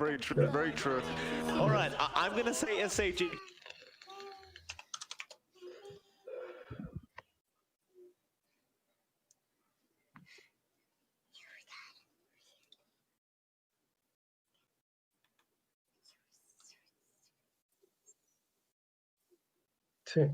very true, very true. All right, I'm gonna say SAG. Sí.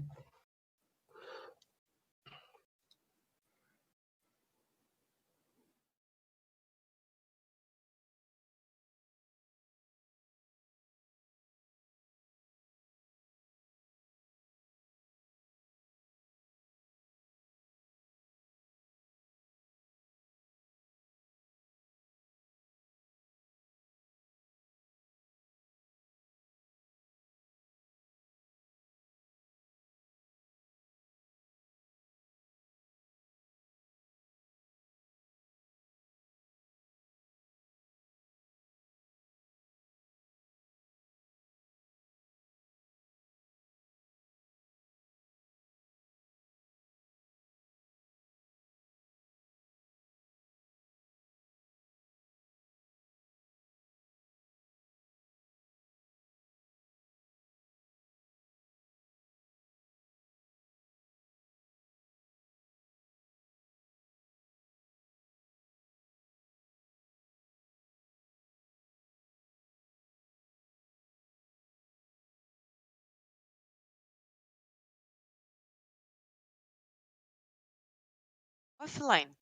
Offline,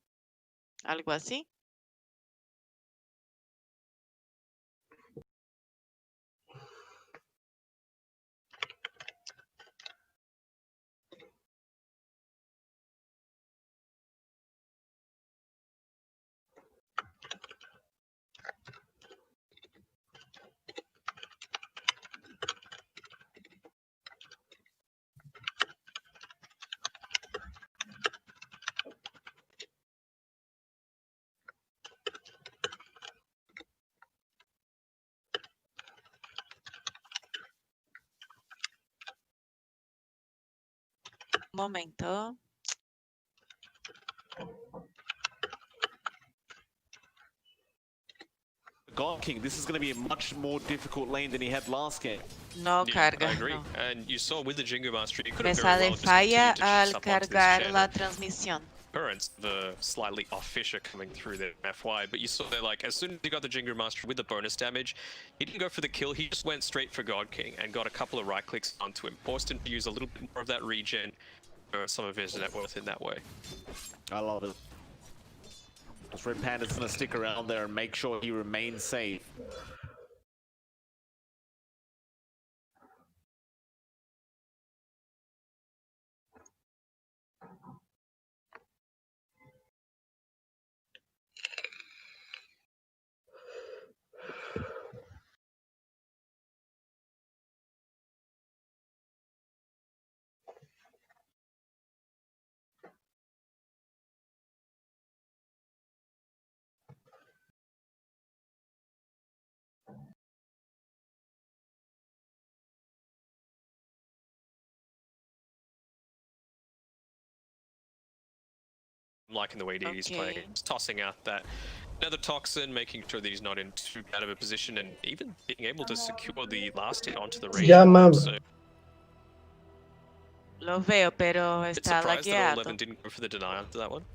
algo así. Un momento. God King, this is going to be a much more difficult lane than he had last game. No carga. I agree. No. And you saw with the Jingo Master, you could Me have very sale well falla discontinued to al sub onto this cargar channel. la transmisión. Currents, the slightly off Fisher coming through there FY, but you saw that like as soon as he got the Jingo Master with the bonus damage, he didn't go for the kill, he just went straight for God King and got a couple of right clicks onto him. Forced him to use a little bit more of that regen for some of his net worth in that way. I love it. Red Panda's going to stick around there and make sure he remains safe. Liking the way he's playing, he's tossing out that another toxin, making sure that he's not in too bad of a position, and even being able to secure the last hit onto the range. Llama. So, Lo veo, pero está surprised that lagueado. All11 didn't go for the deny after that one.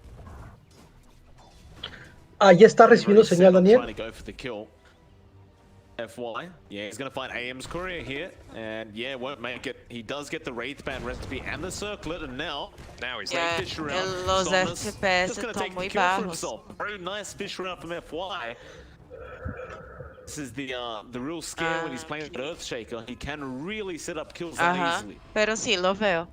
Ah, ya está recibiendo señal, Daniel. Trying to go for the kill. FY. Yeah, he's going to find AM's courier here, and yeah, won't make it. He does get the Wraith Band recipe and the circlet, and now he's Yeah, fish around. los Somnus FPS just going to están take the muy kill for bajos. himself. Very nice fish round from FY. This is the real scare when he's playing with Earthshaker. He can really set up kills that easily. Pero sí, lo veo.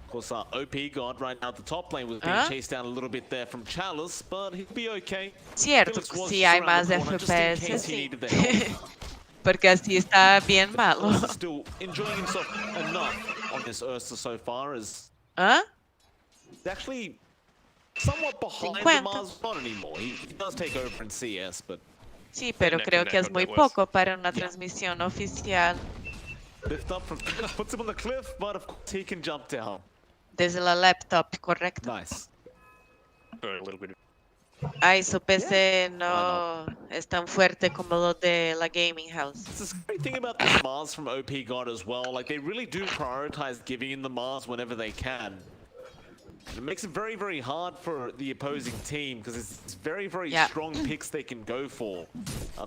Of course, OP God right now at the top lane was being chased down a little bit there from Chalice, but he'll be okay. Cierto, sí hay más FPS, sí. Porque así está bien malo. Still enjoying himself enough on this Ursa so far as he's actually somewhat behind the Mars, not anymore. He does take over in CS, but sí, pero creo que es muy poco para una transmisión oficial. Lift up from puts him on the cliff, but of course he can jump down. Desde la laptop, correcto. Nice. A little bit. Ay, su PC why no es tan fuerte como los de la gaming house. It's the great thing about this Mars from OP God as well. Like, they really do prioritize giving in the Mars whenever they can. And it makes it very, very hard for the opposing team because it's very, very strong picks they can go for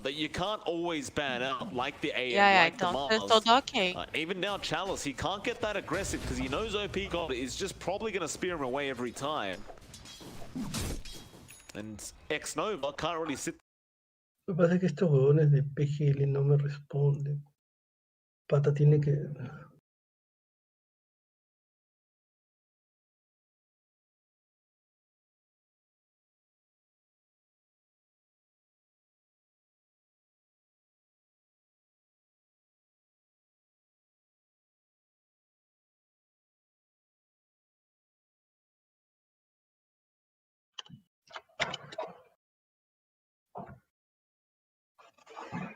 that you can't always ban out, like the AM, like the Mars. Todo ok. Even now, Chalice, he can't get that aggressive because he knows OP God is just probably going to spear him away every time. And X-Nova can't really sit. Lo que pasa es que estos huevones de PGL no me responden. Pata tiene que...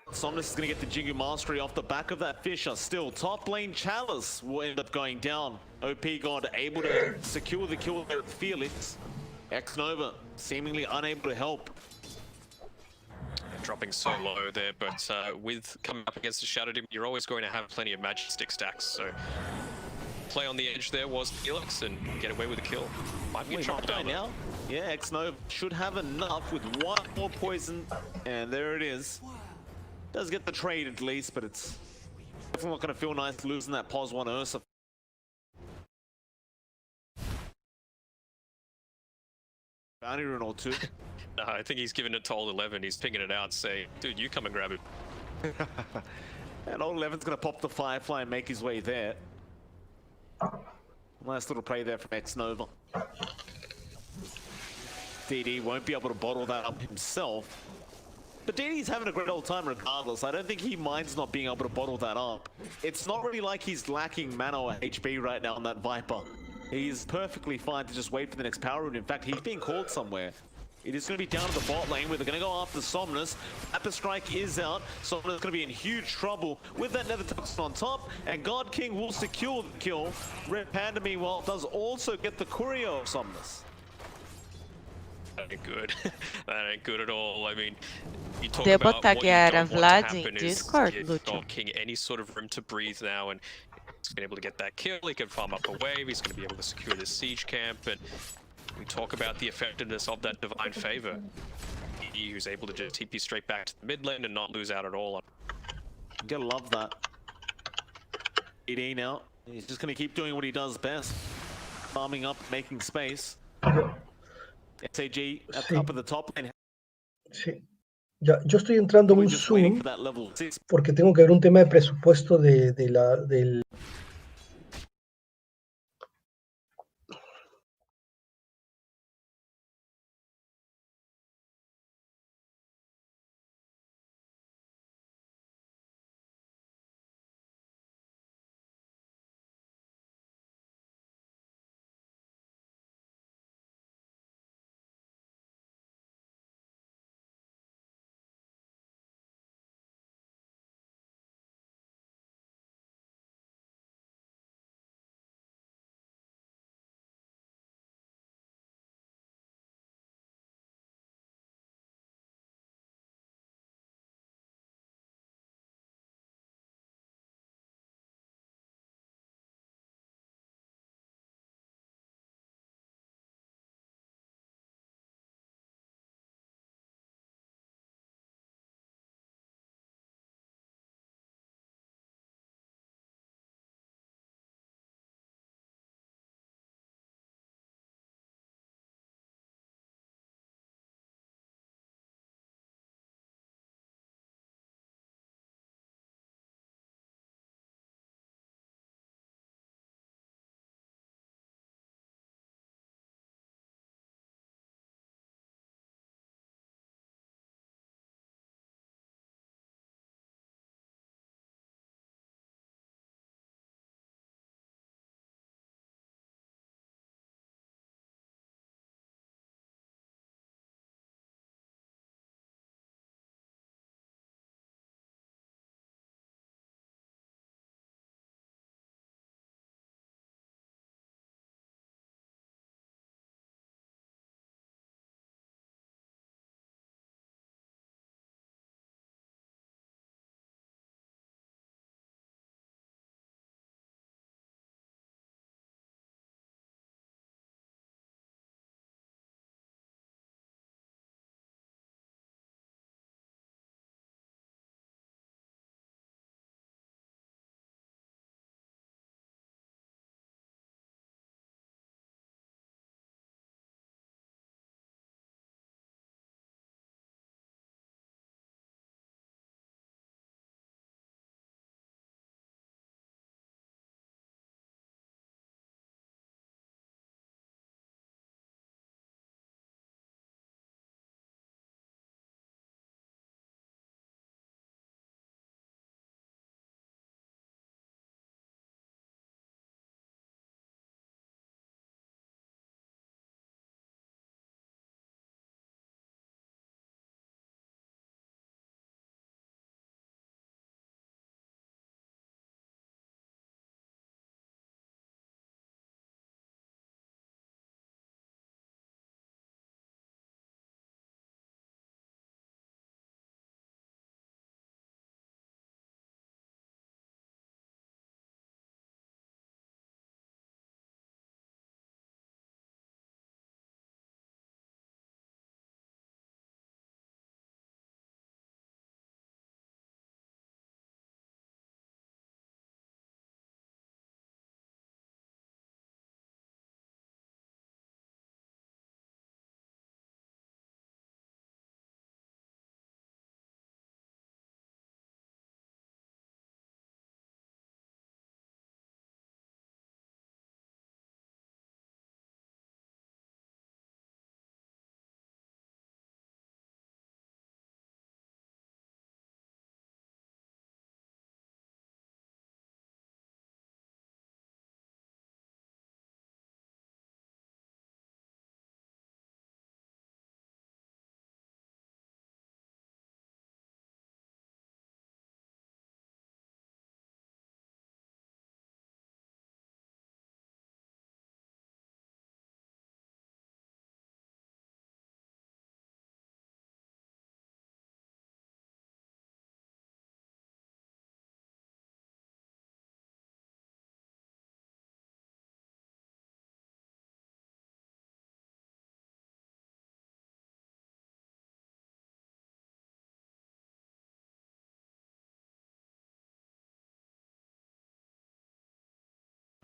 Somnus is going to get the Jingu Mastery off the back of that Fisher. Still, top lane Chalice will end up going down. OP God able to secure the kill there with Felix. X-Nova seemingly unable to help. Dropping so low there, but with coming up against the Shadow Demon, you're always going to have plenty of magic stick stacks. So play on the edge there was Felix and get away with a kill. Might be a chop down now. Yeah, X-Nova should have enough with one more poison, and there it is. Does get the trade at least, but it's definitely not going to feel nice losing that pos 1 Ursa. Bounty rune or two. No, I think he's giving it to Old 11. He's pinging it out, saying, dude, you come and grab it. And Old 11's going to pop the Firefly and make his way there. Nice little play there from X-Nova. DD won't be able to bottle that up himself. But DD's having a great old time regardless. I don't think he minds not being able to bottle that up. It's not really like he's lacking mana or HP right now on that Viper. He's perfectly fine to just wait for the next power rune. In fact, he's being called somewhere. It is going to be down to the bot lane where they're going to go after Somnus. Apple Strike is out. Somnus is going to be in huge trouble with that Nether Toxin on top. And God King will secure the kill. Red Panda, meanwhile, does also get the courier of Somnus. That ain't good. That ain't good at all. I mean, you talk about what you don't want to happen is give God King any sort of room to breathe now, and he's been able to get that kill. He can farm up a wave. He's going to be able to secure this siege camp, and we talk about the effectiveness of that divine favor. He who's able to just TP straight back to the mid lane and not lose out at all. You gotta love that. ED now. He's just going to keep doing what he does best. Farming up, making space. SAG at the top of the top lane. Sí. Ya, yo estoy entrando en un Zoom porque tengo que ver un tema de presupuesto del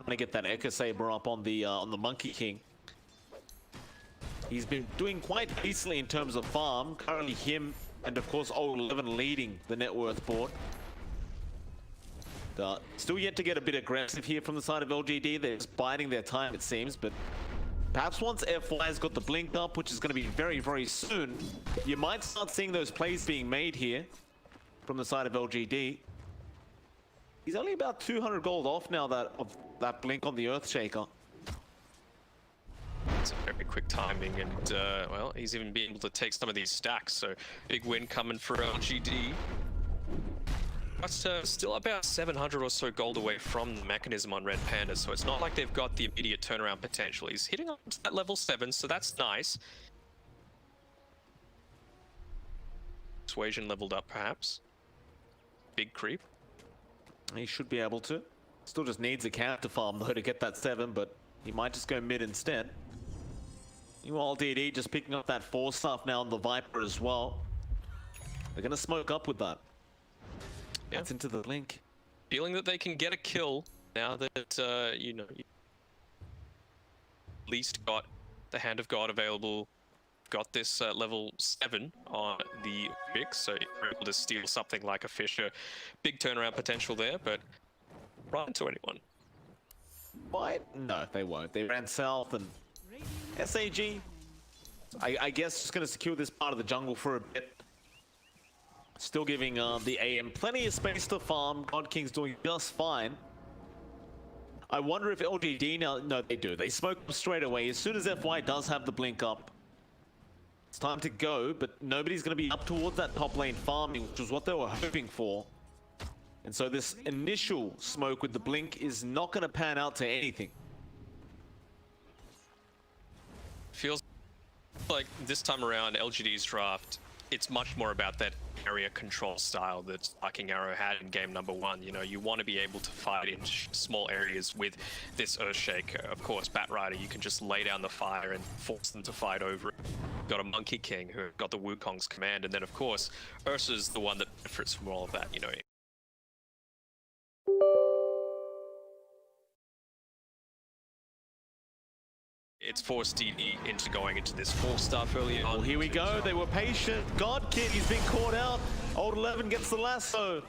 trying to get that Echo Saber up on the Monkey King. He's been doing quite decently in terms of farm. Currently him and of course Old 11 leading the net worth board. Still yet to get a bit aggressive here from the side of LGD. They're just biding their time, it seems, but perhaps once FY's got the blink up, which is going to be very, very soon, you might start seeing those plays being made here from the side of LGD. He's only about 200 gold off now of that blink on the Earthshaker. It's a very quick timing, and well, he's even been able to take some of these stacks, so big win coming for LGD. But still about 700 or so gold away from the mechanism on Red Panda, so it's not like they've got the immediate turnaround potential. He's hitting up to that level 7, so that's nice. Persuasion leveled up, perhaps. Big creep. He should be able to. Still just needs a counter farm though to get that 7, but he might just go mid instead. Meanwhile, DD just picking up that 4 stuff now on the Viper as well. They're gonna smoke up with that. Yeah. That's into the blink. Feeling that they can get a kill now that, you know, at least got the Hand of God available. Got this level 7 on the Vix, so you're able to steal something like a Fisher. Big turnaround potential there, but run into anyone. Why? No, they won't. They ran south, and SAG, I guess, just going to secure this part of the jungle for a bit. Still giving the AM plenty of space to farm. God King's doing just fine. I wonder if LGD now... No, they do. They smoke straight away. As soon as FY does have the blink up, it's time to go, but nobody's going to be up towards that top lane farming, which was what they were hoping for. And so this initial smoke with the blink is not going to pan out to anything. Feels like this time around, LGD's draft, it's much more about that area control style that Sparking Arrow had in game number 1. You know, you want to be able to fight in small areas with this Earthshaker. Of course, Bat Rider, you can just lay down the fire and force them to fight over it. Got a Monkey King who got the Wukong's command, and then of course, Ursa's the one that benefits from all of that, you know. It's forced DD into going into this 4-star early on. Well, here we go. They were patient. God Kid, he's been caught out. Old 11 gets the lasso.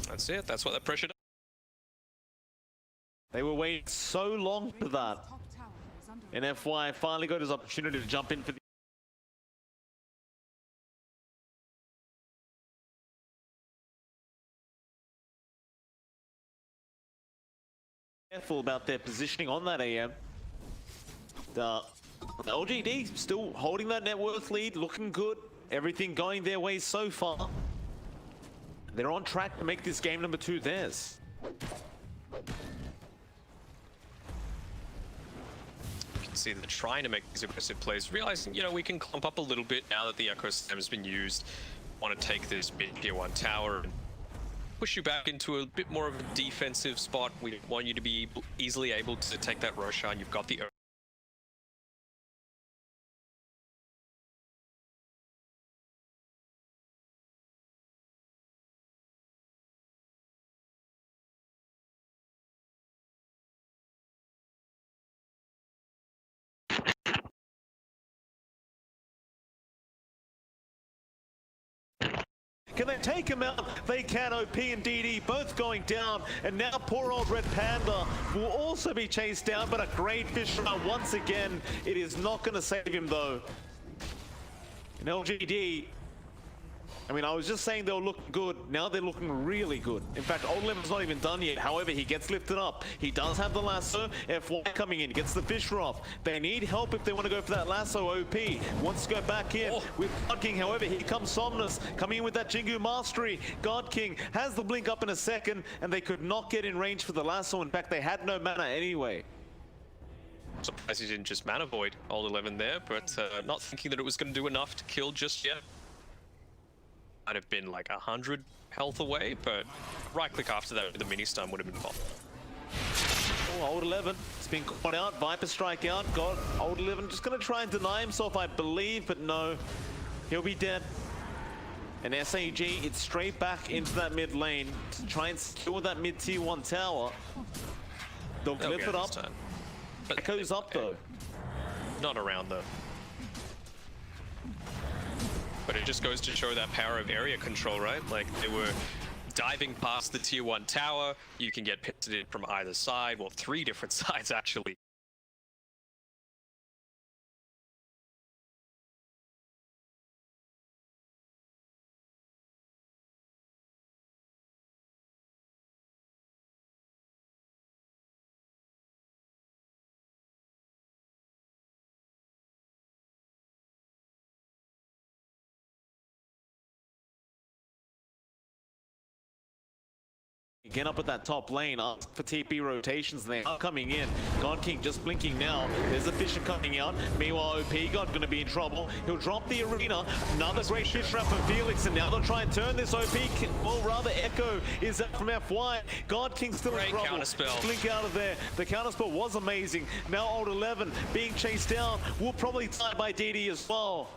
That's it. That's what that pressure does. They were waiting so long for that. And FY finally got his opportunity to jump in for the... Careful about their positioning on that AM. LGD still holding that net worth lead, looking good. Everything going their way so far. They're on track to make this game number 2 theirs. You can see they're trying to make these aggressive plays, realizing, you know, we can clump up a little bit now that the ecosystem has been used. Want to take this mid tier 1 tower and push you back into a bit more of a defensive spot. We want you to be easily able to take that Roshan. You've got the Can they take him out? They can. OP and DD both going down. And now poor old Red Panda will also be chased down, but a great fish round once again. It is not going to save him though. And LGD, I mean, I was just saying they were looking good. Now they're looking really good. In fact, Old Lemon's not even done yet. However, he gets lifted up. He does have the lasso. FY coming in, gets the fish off. They need help if they want to go for that lasso. OP wants to go back in with God King. However, here comes Somnus coming in with that Jingu Mastery. God King has the blink up in a second, and they could not get in range for the lasso. In fact, they had no mana anyway. Surprised he didn't just mana void Old 11 there, but not thinking that it was going to do enough to kill just yet. Might have been like 100 health away, but right click after that with the mini stun would have been fine. Oh, Old 11, it's been caught out. Viper strike out. God, Old 11 just going to try and deny himself, I believe, but no, he'll be dead. And SAG, it's straight back into that mid lane to try and secure that mid tier 1 tower. They'll glyph it up. But Echo's up though. Not around though. But it just goes to show that power of area control, right? Like, they were diving past the tier 1 tower. You can get pitted in from either side. Well, 3 different sides, actually. Again up at that top lane, ask for TP rotations, and they are coming in. God King just blinking now. There's a Fisher coming out. Meanwhile, OP God going to be in trouble. He'll drop the arena. Another great fish trap for Felix, and now they'll try and turn this OP. Well, rather, Echo is up from FY. God King still in trouble. Counterspell. Blink out of there. The counterspell was amazing. Now Old 11 being chased down. Will probably die by DD as well.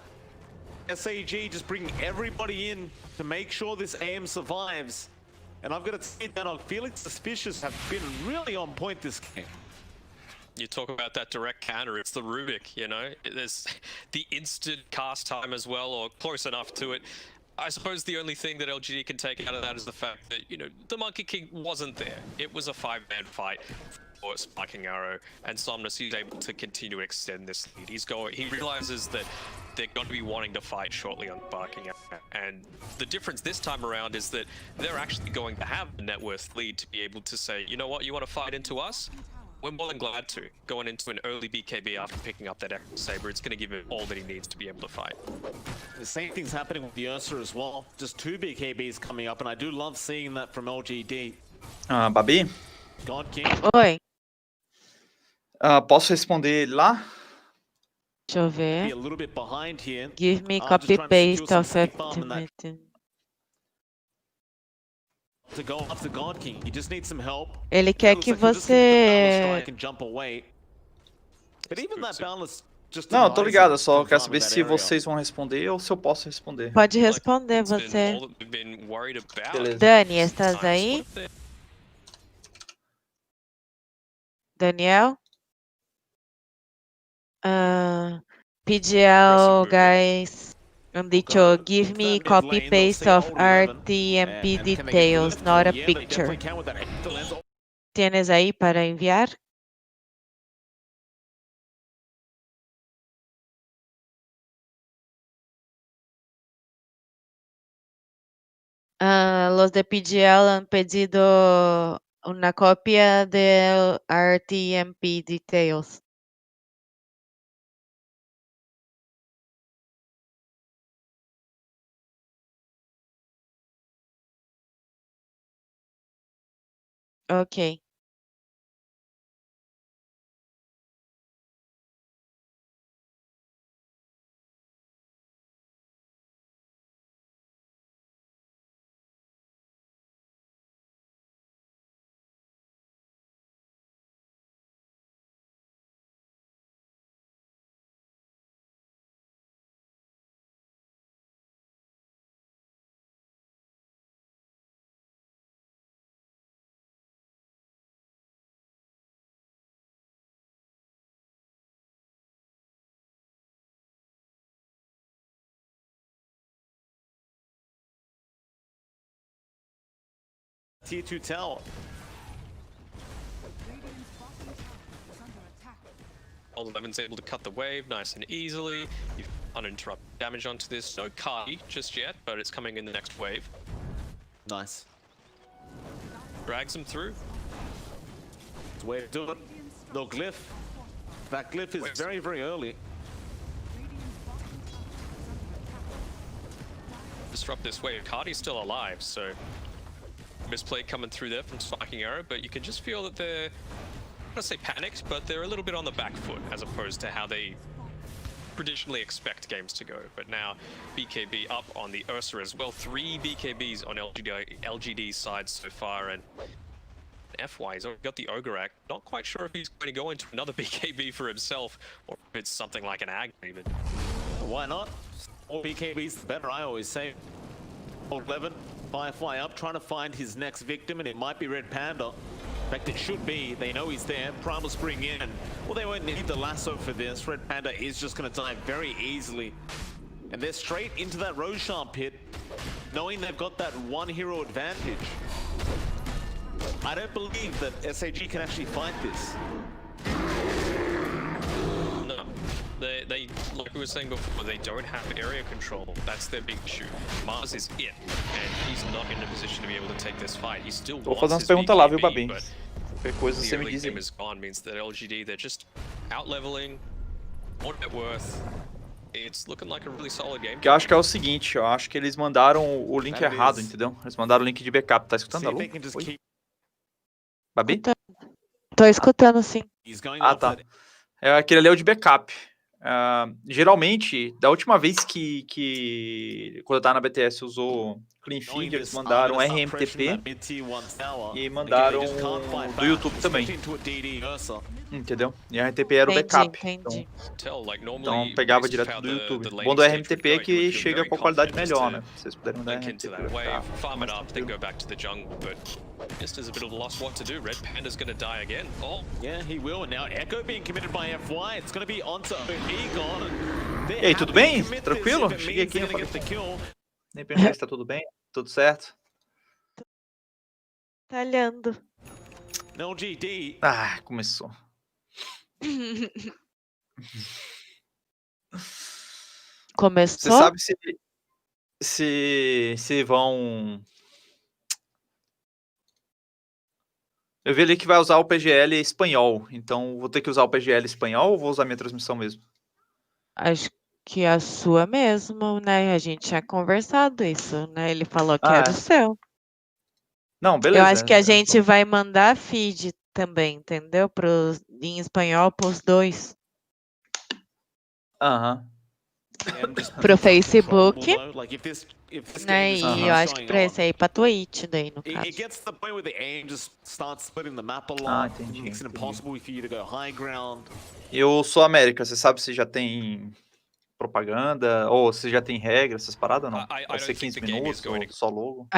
SAG just bringing everybody in to make sure this AM survives. And I've got to say that Felix's fishes have been really on point this game. You talk about that direct counter, it's the Rubik, you know? There's the instant cast time as well, or close enough to it. I suppose the only thing that LGD can take out of that is the fact that, you know, the Monkey King wasn't there. It was a 5-man fight for Spiking Arrow, and Somnus is able to continue to extend this lead. He realizes that they're going to be wanting to fight shortly on Spiking Arrow, and the difference this time around is that they're actually going to have a net worth lead to be able to say, you know what, you want to fight into us? We're more than glad to. Going into an early BKB after picking up that Echo Saber, it's going to give him all that he needs to be able to fight. The same thing's happening with the Ursa as well. Just 2 BKBs coming up, and I do love seeing that from LGD. Babi? God King. Oi, Posso responder ele lá? deixa eu Be ver. a little bit behind here. Give me Just copy trying to secure paste some of safe farm in that activity. to go after God King. He just needs some help. Ele quer Looks que like he'll just get the boundless você... strike and jump away. But even that boundless just Não, eu tô denies ligado, him eu só from quero farming saber that se area. vocês vão responder ou se eu posso responder. Pode responder It's been você. all that we've been worried about. Beleza. Dani, estás aí? Daniel? PGL guys han dicho give me copy paste of RTMP details, not a picture. ¿Tienes ahí para enviar? Los de PGL han pedido una copia de RTMP details. Ok. Tier 2 tower. Old 11's able to cut the wave nice and easily. You've uninterrupted damage onto this. No Cardi just yet, but it's coming in the next wave. Nice. Drags him through. That's the way to do it. No glyph. That glyph is very, very early. Disrupt this wave. Cardi's still alive, so misplay coming through there from Spiking Arrow, but you can just feel that they're, I don't want to say panicked, but they're a little bit on the back foot as opposed to how they traditionally expect games to go. But now BKB up on the Ursa as well. 3 BKBs on LGD's side so far, and FY has got the Ogre Act. Not quite sure if he's going to go into another BKB for himself, or if it's something like an Ag even. Why not? More BKBs the better, I always say. Old 11, Firefly up, trying to find his next victim, and it might be Red Panda. In fact, it should be. They know he's there. Prime will spring in. Well, they won't need the lasso for this. Red Panda is just going to die very easily. And they're straight into that Roshan pit, knowing they've got that one hero advantage. I don't believe that SAG can actually fight this. No. They, like we were saying before, they don't have area control. That's their big issue. Mars is it, and he's not in a position to be able to take this fight. He still Vou wants fazer umas his perguntas lá, viu, BKB, Babi? but Qualquer coisa the você me early diz game aí. is gone means that LGD, they're just out-leveling, more net worth. It's looking like a really solid game. Que eu acho que é o seguinte, eu acho que eles mandaram o link errado, entendeu? Eles mandaram o link de backup. Tá escutando, Alô? Oi? Babi? Tô escutando, sim. Ah, tá. Aquele ali é o de backup. Geralmente, da última vez que quando eu tava na BTS usou Clean Feed, eles mandaram RMTP e mandaram do YouTube também. Entendeu? E a RMTP era o backup. Entendi. Então pegava direto do YouTube. O bom do RMTP é que chega com a qualidade melhor, né? Se vocês puderem mandar RMTP. Farm it up, then go back to the jungle, but just as a bit of a lost what to do. Red Panda's gonna die again. Oh, yeah, he will. And now Echo being committed by FY. It's gonna be onto Egon. E aí, tudo bem? Tranquilo? Cheguei aqui, nem perguntei se tá tudo bem, tudo certo. Talhando. No GD. Ah, começou. Começou? Você sabe se vão... Eu vi ali que vai usar o PGL espanhol, então vou ter que usar o PGL espanhol ou vou usar minha transmissão mesmo? Acho que a sua mesmo, né? A gente tinha conversado isso, né? Ele falou que Ah, era é. o seu. Não, beleza. Eu acho que a gente vai mandar feed também, entendeu? Em espanhol pros dois. Aham. Pro Facebook, né? E eu acho que pra esse aí, pra Twitch daí, no caso. It gets to the point where the aim just starts splitting the map a lot. Ah, entendi, Makes it impossible for you to go high ground. Eu sou América, você sabe se já tem propaganda ou se já tem regra, essas paradas ou não? Vai ser 15 minutos ou só logo?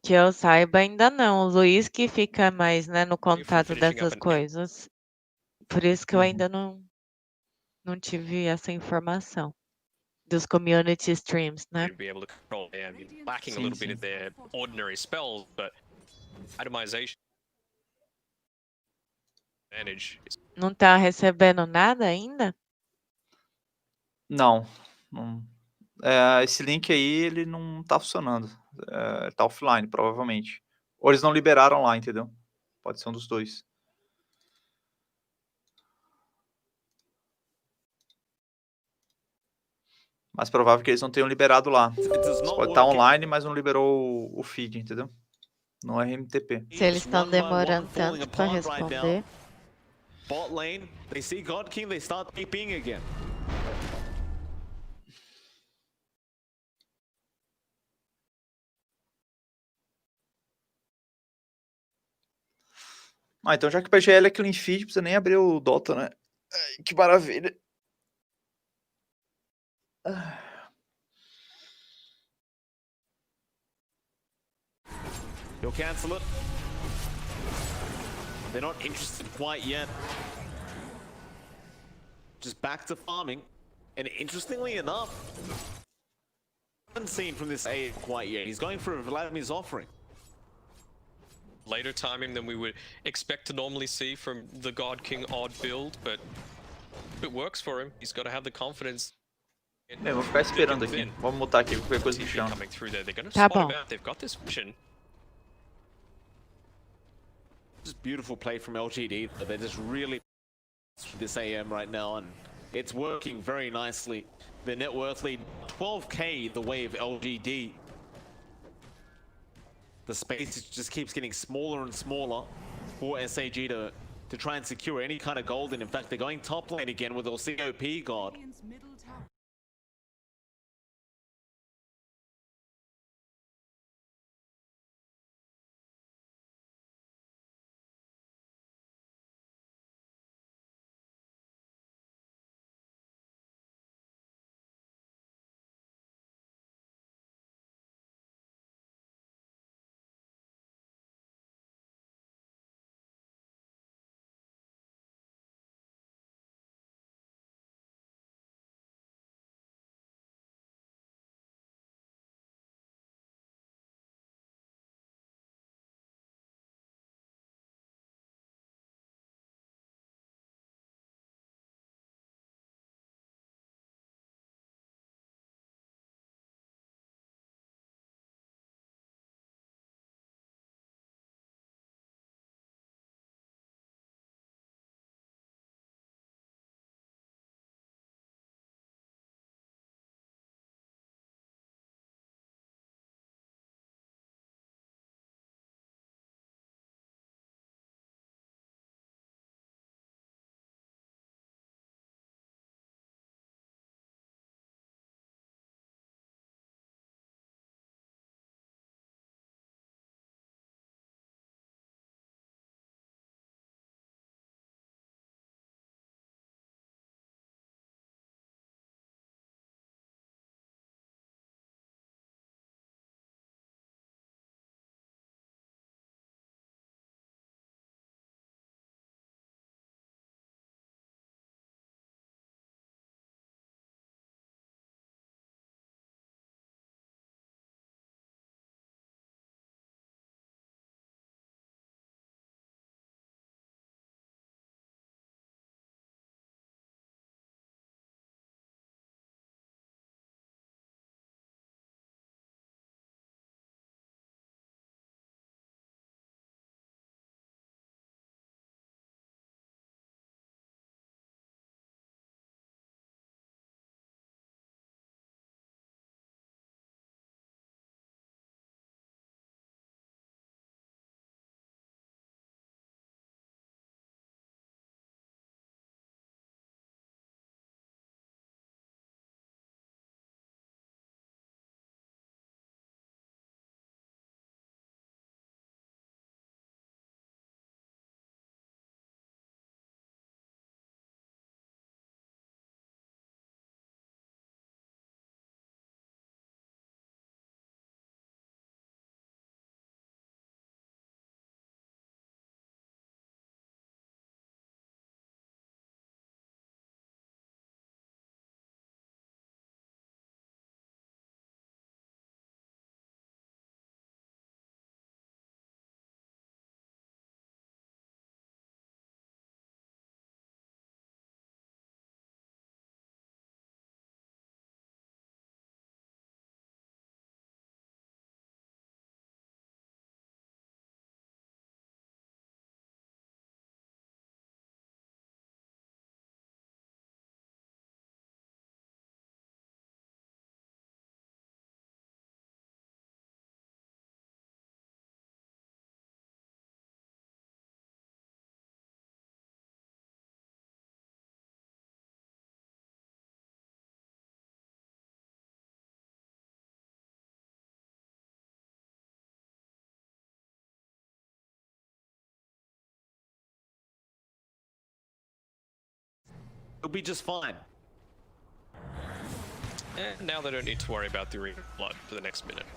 Que eu saiba ainda não. O Luiz que fica mais, né, no contato dessas coisas. Por isso que eu ainda não tive essa informação. Dos community streams, né? be able to control. Yeah, I mean, lacking a little bit of their ordinary spells, but itemization advantage. Não tá recebendo nada ainda? Não. Esse link aí, ele não tá funcionando. Tá offline, provavelmente. Ou eles não liberaram lá, entendeu? Pode ser um dos dois. Mais provável que eles não tenham liberado lá. Pode estar online, mas não liberou o feed, entendeu? No RMTP. Se eles estão demorando tanto para responder. Bot lane, they see God King, they start TPing again. Então já que o PGL é clean feed, precisa nem abrir o Dota, né? Ai, que maravilha. He'll cancel it. They're not interested quite yet. Just back to farming. And interestingly enough, haven't seen from this A quite yet. He's going for Vladimir's offering. Later timing than we would expect to normally see from the God King odd build, but it works for him. He's got to have the confidence. Vou ficar esperando aqui. Vamos mutar aqui, qualquer coisa me chama. Tá bom. They've got this vision. Just beautiful play from LGD. They're just really this AM right now, and it's working very nicely. The net worth lead 12k the way of LGD. The space just keeps getting smaller and smaller for SAG to try and secure any kind of gold. And in fact, they're going top lane again with their COP God. He'll be just fine. And now they don't need to worry about the Arena Blood for the next minute.